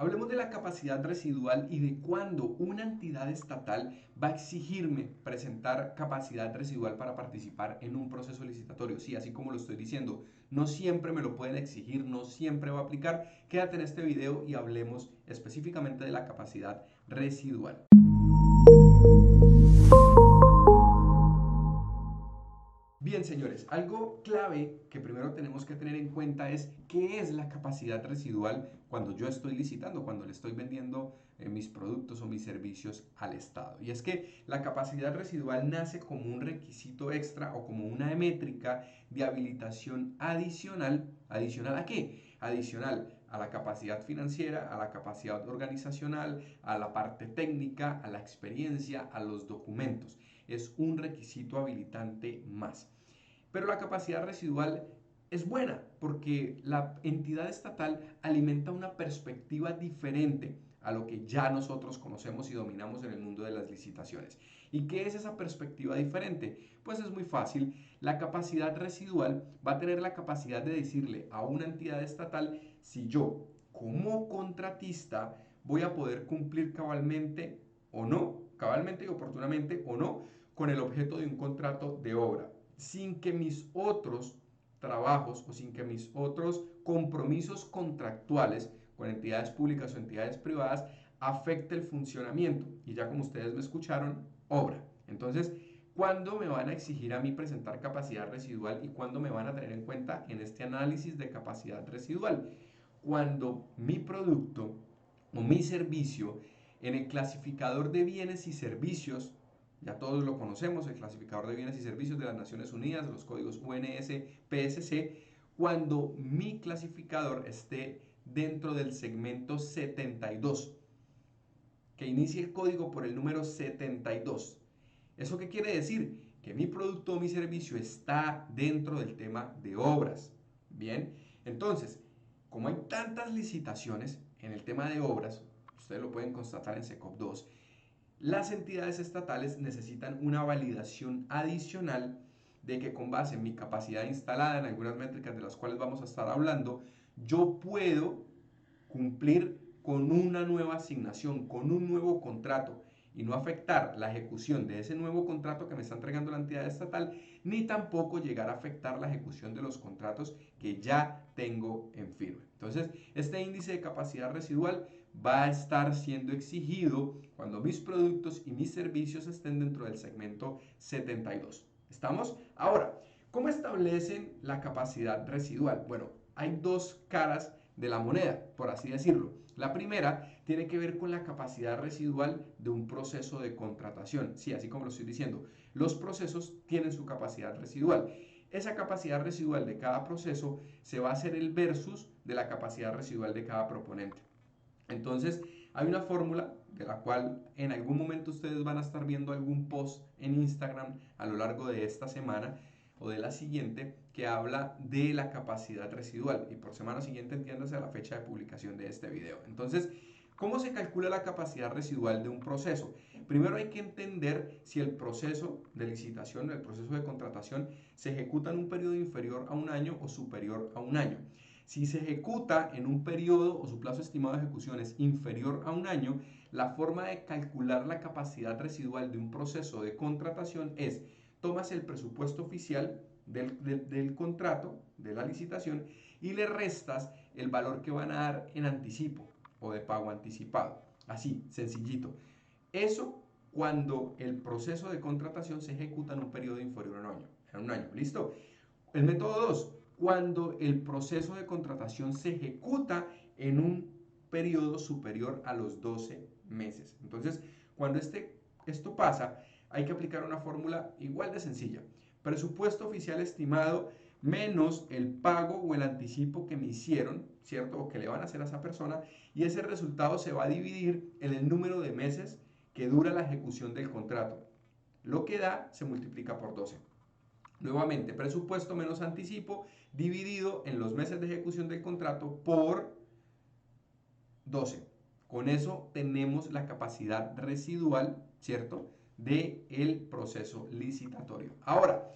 Hablemos de la capacidad residual y de cuándo una entidad estatal va a exigirme presentar capacidad residual para participar en un proceso licitatorio. Sí, así como lo estoy diciendo, no siempre me lo pueden exigir, no siempre va a aplicar. Quédate en este video y hablemos específicamente de la capacidad residual. Bien, señores, algo clave que primero tenemos que tener en cuenta es qué es la capacidad residual cuando yo estoy licitando, cuando le estoy vendiendo mis productos o mis servicios al Estado. Y es que la capacidad residual nace como un requisito extra o como una métrica de habilitación adicional. ¿Adicional a qué? Adicional a la capacidad financiera, a la capacidad organizacional, a la parte técnica, a la experiencia, a los documentos. Es un requisito habilitante más. Pero la capacidad residual es buena porque la entidad estatal alimenta una perspectiva diferente a lo que ya nosotros conocemos y dominamos en el mundo de las licitaciones. ¿Y qué es esa perspectiva diferente? Pues es muy fácil. La capacidad residual va a tener la capacidad de decirle a una entidad estatal si yo, como contratista, voy a poder cumplir cabalmente o no, cabalmente y oportunamente o no, con el objeto de un contrato de obra, sin que mis otros trabajos o sin que mis otros compromisos contractuales con entidades públicas o entidades privadas afecte el funcionamiento. Y ya como ustedes me escucharon, obra. Entonces, ¿cuándo me van a exigir a mí presentar capacidad residual y cuándo me van a tener en cuenta en este análisis de capacidad residual? Cuando mi producto o mi servicio en el clasificador de bienes y servicios, ya todos lo conocemos, el clasificador de bienes y servicios de las Naciones Unidas, los códigos UNS, PSC, cuando mi clasificador esté dentro del segmento 72, que inicie el código por el número 72. ¿Eso qué quiere decir? Que mi producto o mi servicio está dentro del tema de obras. Bien, entonces, como hay tantas licitaciones en el tema de obras, ustedes lo pueden constatar en SECOP 2, las entidades estatales necesitan una validación adicional de que con base en mi capacidad instalada en algunas métricas de las cuales vamos a estar hablando, yo puedo cumplir con una nueva asignación, con un nuevo contrato y no afectar la ejecución de ese nuevo contrato que me está entregando la entidad estatal, ni tampoco llegar a afectar la ejecución de los contratos que ya tengo en firme. Entonces, este índice de capacidad residual va a estar siendo exigido cuando mis productos y mis servicios estén dentro del segmento 72. ¿Estamos? Ahora, ¿cómo establecen la capacidad residual? Bueno, hay dos caras de la moneda, por así decirlo. La primera tiene que ver con la capacidad residual de un proceso de contratación. Sí, así como lo estoy diciendo, los procesos tienen su capacidad residual. Esa capacidad residual de cada proceso se va a hacer el versus de la capacidad residual de cada proponente. Entonces, hay una fórmula de la cual en algún momento ustedes van a estar viendo algún post en Instagram a lo largo de esta semana o de la siguiente que habla de la capacidad residual y por semana siguiente entiéndase a la fecha de publicación de este video. Entonces, ¿cómo se calcula la capacidad residual de un proceso? Primero hay que entender si el proceso de licitación, el proceso de contratación se ejecuta en un periodo inferior a un año o superior a un año. Si se ejecuta en un periodo o su plazo estimado de ejecución es inferior a un año, la forma de calcular la capacidad residual de un proceso de contratación es: tomas el presupuesto oficial del contrato, de la licitación, y le restas el valor que van a dar en anticipo o de pago anticipado. Así, sencillito. Eso cuando el proceso de contratación se ejecuta en un periodo inferior a un año. ¿Listo? El método 2, cuando el proceso de contratación se ejecuta en un periodo superior a los 12 meses. Entonces, cuando esto pasa, hay que aplicar una fórmula igual de sencilla. Presupuesto oficial estimado menos el pago o el anticipo que me hicieron, ¿cierto? O que le van a hacer a esa persona, y ese resultado se va a dividir en el número de meses que dura la ejecución del contrato. Lo que da se multiplica por 12. Nuevamente, presupuesto menos anticipo dividido en los meses de ejecución del contrato por 12. Con eso tenemos la capacidad residual, ¿cierto?, del proceso licitatorio. Ahora,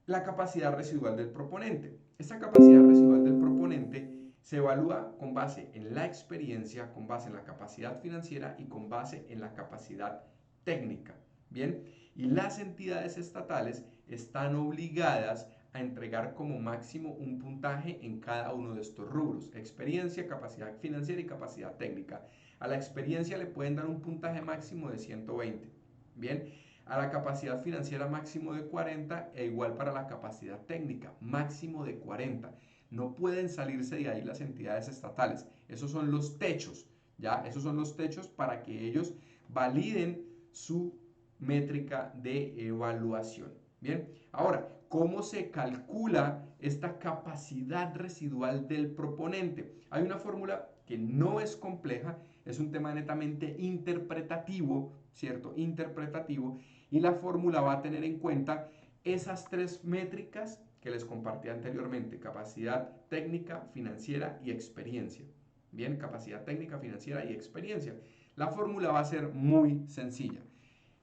la capacidad residual del proponente. Esta capacidad residual del proponente Se evalúa con base en la experiencia, con base en la capacidad financiera y con base en la capacidad técnica. Bien, y las entidades estatales están obligadas a entregar como máximo un puntaje en cada uno de estos rubros: experiencia, capacidad financiera y capacidad técnica. A la experiencia le pueden dar un puntaje máximo de 120. Bien, a la capacidad financiera máximo de 40 e igual para la capacidad técnica, máximo de 40. No pueden salirse de ahí las entidades estatales. Esos son los techos, ¿ya? Esos son los techos para que ellos validen su métrica de evaluación. Bien, ahora, ¿cómo se calcula esta capacidad residual del proponente? Hay una fórmula que no es compleja, es un tema netamente interpretativo, ¿cierto? Interpretativo, y la fórmula va a tener en cuenta esas tres métricas que les compartí anteriormente: capacidad técnica, financiera y experiencia. Bien, capacidad técnica, financiera y experiencia. La fórmula va a ser muy sencilla.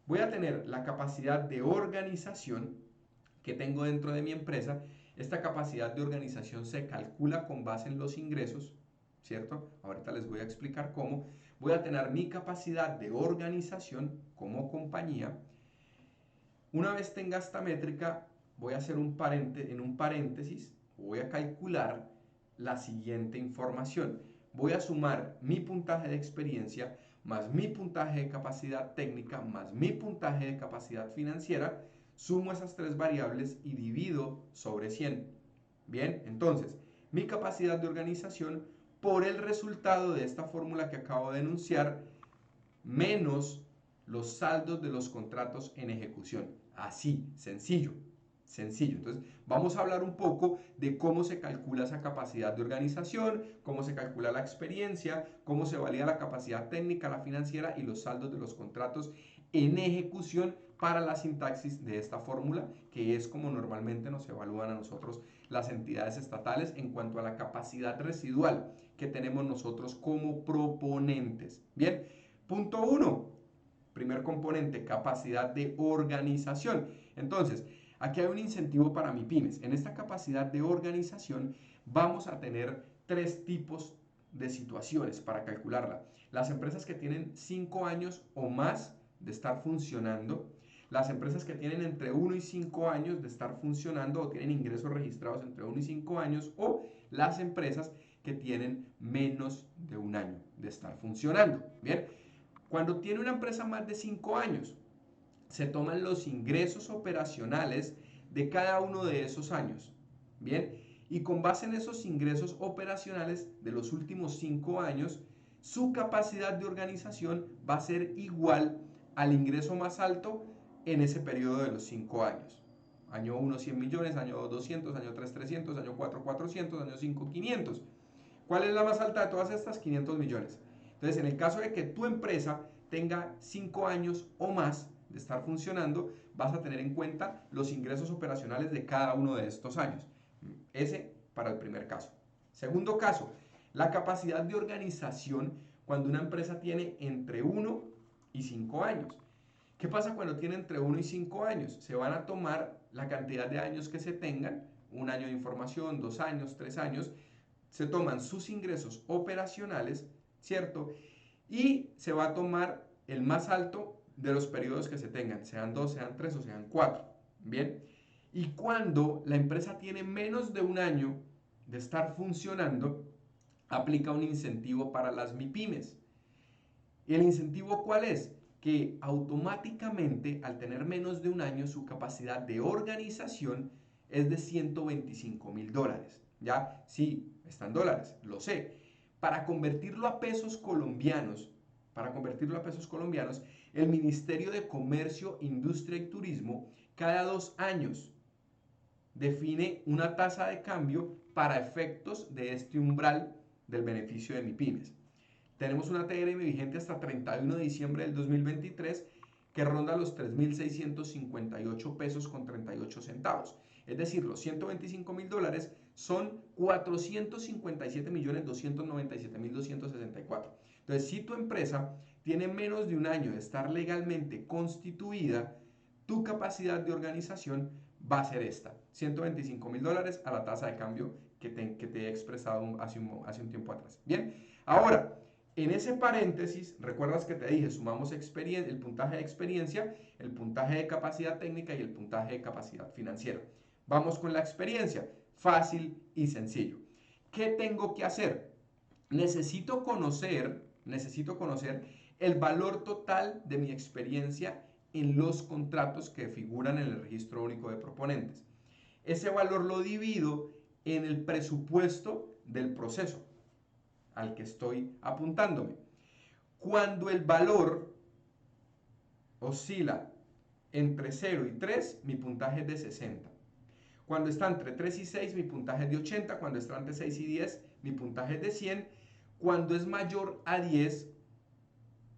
Voy a tener la capacidad de organización que tengo dentro de mi empresa. Esta capacidad de organización se calcula con base en los ingresos, ¿cierto? Ahorita les voy a explicar cómo. Voy a tener mi capacidad de organización como compañía. Una vez tenga esta métrica, voy a hacer en un paréntesis, voy a calcular la siguiente información. Voy a sumar mi puntaje de experiencia más mi puntaje de capacidad técnica más mi puntaje de capacidad financiera. Sumo esas tres variables y divido sobre 100. Bien, entonces, mi capacidad de organización por el resultado de esta fórmula que acabo de enunciar menos los saldos de los contratos en ejecución. Así, sencillo, sencillo. Entonces, vamos a hablar un poco de cómo se calcula esa capacidad de organización, cómo se calcula la experiencia, cómo se valida la capacidad técnica, la financiera y los saldos de los contratos en ejecución para la sintaxis de esta fórmula, que es como normalmente nos evalúan a nosotros las entidades estatales en cuanto a la capacidad residual que tenemos nosotros como proponentes. Bien, punto 1. Primer componente, capacidad de organización. Entonces, aquí hay un incentivo para MIPYMES. En esta capacidad de organización vamos a tener tres tipos de situaciones para calcularla. Las empresas que tienen 5 años o más de estar funcionando, las empresas que tienen entre 1 y 5 años de estar funcionando o tienen ingresos registrados entre 1 y 5 años, o las empresas que tienen menos de un año de estar funcionando. Bien, cuando tiene una empresa más de 5 años, se toman los ingresos operacionales de cada uno de esos años. Bien, y con base en esos ingresos operacionales de los últimos 5 años, su capacidad de organización va a ser igual al ingreso más alto en ese periodo de los 5 años. Año 1, 100 millones, año 2, 200, año 3, 300, año 4, 400, año 5, 500. ¿Cuál es la más alta de todas estas? 500 millones. Entonces, en el caso de que tu empresa tenga 5 años o más de estar funcionando, vas a tener en cuenta los ingresos operacionales de cada uno de estos años. Ese para el primer caso. Segundo caso, la capacidad de organización cuando una empresa tiene entre 1 y 5 años. ¿Qué pasa cuando tiene entre 1 y 5 años? Se van a tomar la cantidad de años que se tengan, un año de información, 2 años, 3 años, se toman sus ingresos operacionales, ¿cierto? Y se va a tomar el más alto de los periodos que se tengan, sean 2, sean 3 o sean 4. Bien, y cuando la empresa tiene menos de un año de estar funcionando, aplica un incentivo para las MIPYMES. ¿Y el incentivo cuál es? Que automáticamente, al tener menos de un año, su capacidad de organización es de $125,000. ¿Ya? Sí, está en dólares, lo sé. Para convertirlo a pesos colombianos, el Ministerio de Comercio, Industria y Turismo cada 2 años define una tasa de cambio para efectos de este umbral del beneficio de MIPYMES. Tenemos una TRM vigente hasta 31 de diciembre del 2023 que ronda los 3.658 pesos con 38 centavos. Es decir, los $125,000 son 457.297.264. Entonces, si tu empresa tiene menos de un año de estar legalmente constituida, tu capacidad de organización va a ser esta: $125,000 a la tasa de cambio que te he expresado hace un tiempo atrás. Bien, ahora, en ese paréntesis, recuerdas que te dije, sumamos el puntaje de experiencia, el puntaje de capacidad técnica y el puntaje de capacidad financiera. Vamos con la experiencia, fácil y sencillo. ¿Qué tengo que hacer? Necesito conocer el valor total de mi experiencia en los contratos que figuran en el registro único de proponentes. Ese valor lo divido en el presupuesto del proceso al que estoy apuntándome. Cuando el valor oscila entre 0 y 3, mi puntaje es de 60. Cuando está entre 3 y 6, mi puntaje es de 80. Cuando está entre 6 y 10, mi puntaje es de 100. Cuando es mayor a 10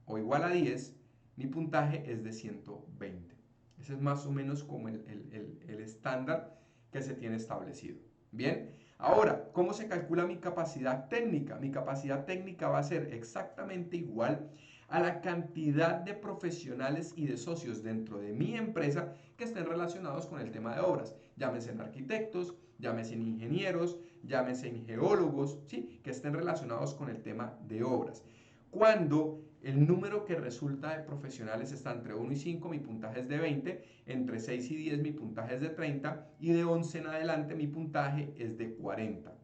o igual a 10, mi puntaje es de 120. Ese es más o menos como el estándar que se tiene establecido. Bien, ahora, ¿cómo se calcula mi capacidad técnica? Mi capacidad técnica va a ser exactamente igual a la cantidad de profesionales y de socios dentro de mi empresa que estén relacionados con el tema de obras. Llámense arquitectos, llámense ingenieros, llámense geólogos, ¿sí? Que estén relacionados con el tema de obras. Cuando el número que resulta de profesionales está entre 1 y 5, mi puntaje es de 20, entre 6 y 10 mi puntaje es de 30 y de 11 en adelante mi puntaje es de 40.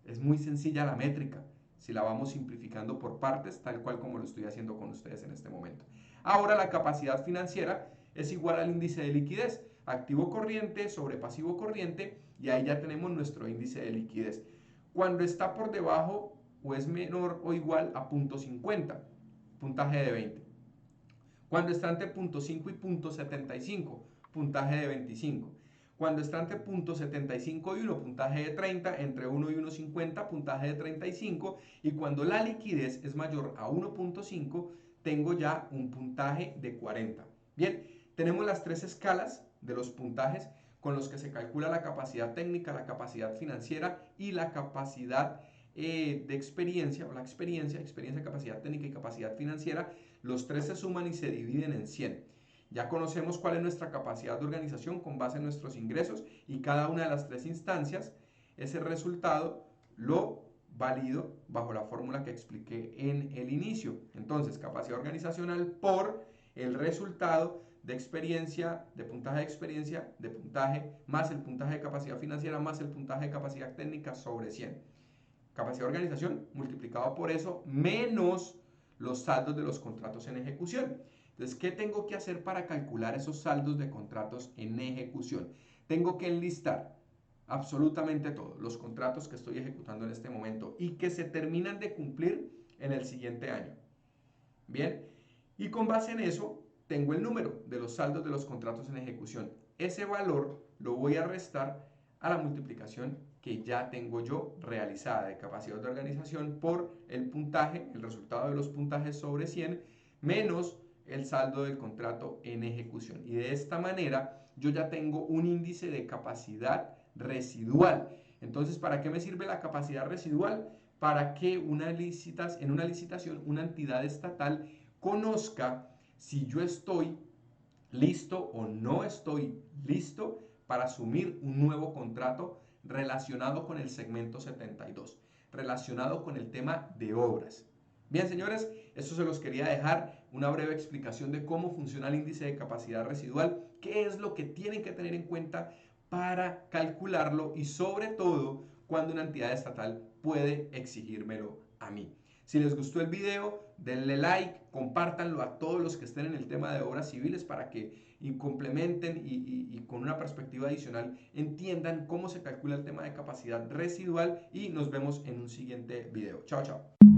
Es muy sencilla la métrica, si la vamos simplificando por partes, tal cual como lo estoy haciendo con ustedes en este momento. Ahora la capacidad financiera es igual al índice de liquidez, activo corriente sobre pasivo corriente, y ahí ya tenemos nuestro índice de liquidez. Cuando está por debajo o es menor o igual a 0.50, puntaje de 20. Cuando está entre 0.5 y 0.75, puntaje de 25. Cuando está entre 0.75 y 1, puntaje de 30, entre 1 y 1.50, puntaje de 35, y cuando la liquidez es mayor a 1.5, tengo ya un puntaje de 40. Bien, tenemos las tres escalas de los puntajes con los que se calcula la capacidad técnica, la capacidad financiera y la capacidad de experiencia, o la experiencia, capacidad técnica y capacidad financiera. Los tres se suman y se dividen en 100. Ya conocemos cuál es nuestra capacidad de organización con base en nuestros ingresos, y cada una de las tres instancias, ese resultado lo valido bajo la fórmula que expliqué en el inicio. Entonces, capacidad organizacional por el resultado de experiencia, de puntaje, más el puntaje de capacidad financiera, más el puntaje de capacidad técnica sobre 100. Capacidad de organización multiplicado por eso, menos los saldos de los contratos en ejecución. Entonces, ¿qué tengo que hacer para calcular esos saldos de contratos en ejecución? Tengo que enlistar absolutamente todo, los contratos que estoy ejecutando en este momento y que se terminan de cumplir en el siguiente año. Bien, y con base en eso, tengo el número de los saldos de los contratos en ejecución. Ese valor lo voy a restar a la multiplicación que ya tengo yo realizada de capacidad de organización por el puntaje, el resultado de los puntajes sobre 100, menos el saldo del contrato en ejecución. Y de esta manera yo ya tengo un índice de capacidad residual. Entonces, ¿para qué me sirve la capacidad residual? Para que en una licitación una entidad estatal conozca si yo estoy listo o no estoy listo para asumir un nuevo contrato relacionado con el segmento 72, relacionado con el tema de obras. Bien, señores, esto se los quería dejar, una breve explicación de cómo funciona el índice de capacidad residual, qué es lo que tienen que tener en cuenta para calcularlo y sobre todo cuando una entidad estatal puede exigírmelo a mí. Si les gustó el video, denle like, compártanlo a todos los que estén en el tema de obras civiles para que complementen y con una perspectiva adicional entiendan cómo se calcula el tema de capacidad residual, y nos vemos en un siguiente video. Chao, chao.